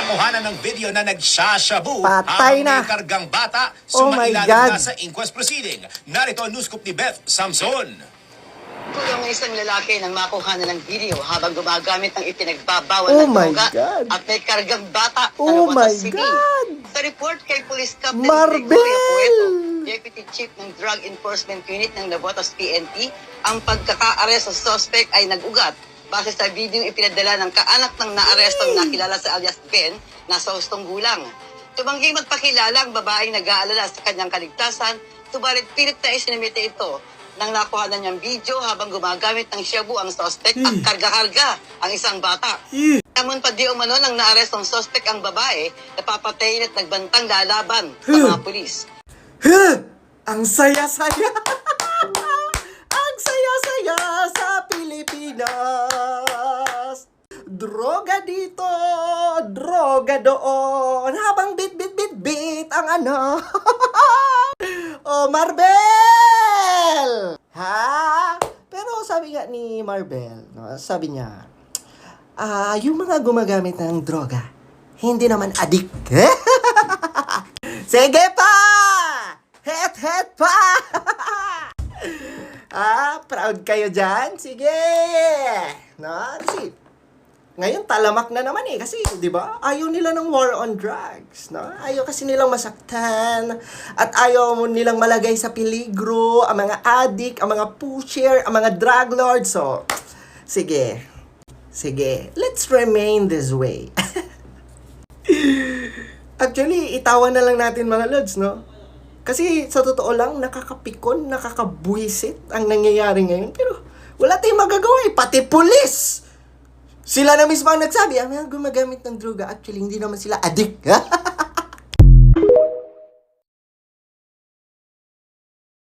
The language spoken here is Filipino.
Nakuhanan ng video na nagsashabu Patay habang na. may kargang bata Oh my sumailalim God. na sa inquest proceeding. Narito ang news scoop ni Beth Samson. Kulong ng isang lalaki nang makuha na ng video habang gumagamit ng ipinagbabawal Oh na my droga God. at may kargang bata Oh sa my Navotas City. God. Sa report kay Police Captain Marbel! Gregorio Pueto, Deputy Chief ng Drug Enforcement Unit ng Navotas PNP, ang pagkaka-arest sa suspect ay nag-ugat base sa video ipinadala ng kaanak ng naarestong nakilala sa alias Ben na sa hustong gulang. Tumangging magpakilala ang babaeng nag-aalala sa kanyang kaligtasan, subalit pilit na isinimite ito nang nakuha na niyang video habang gumagamit ng shabu ang suspect at karga-karga ang isang bata. Namun pa di umano nang naarestong suspect ang babae, napapatayin at nagbantang lalaban sa mga pulis. Ang saya-saya! Ang saya-saya sa Pilipinas! Droga dito, droga doon, habang bit ang ano. Oh, Marbel! Ha? Pero sabi nga ni Marbel, no, sabi niya, yung mga gumagamit ng droga, hindi naman adik. Sige pa! Het pa! Proud kayo dyan? Sige! No? Kasi, ngayon talamak na naman kasi, di ba? Ayaw nila ng war on drugs, no? Ayaw kasi nilang masaktan at ayaw nilang malagay sa peligro ang mga addict, ang mga pusher, ang mga drug lords. So, sige. Let's remain this way. Actually, itawan na lang natin mga lods, no? Kasi sa totoo lang, nakakapikon, nakakabuisit ang nangyayari ngayon. Pero wala tayong magagawa pati pulis! Sila na mismo ang nagsabi, mga gumagamit ng droga, actually hindi naman sila addict.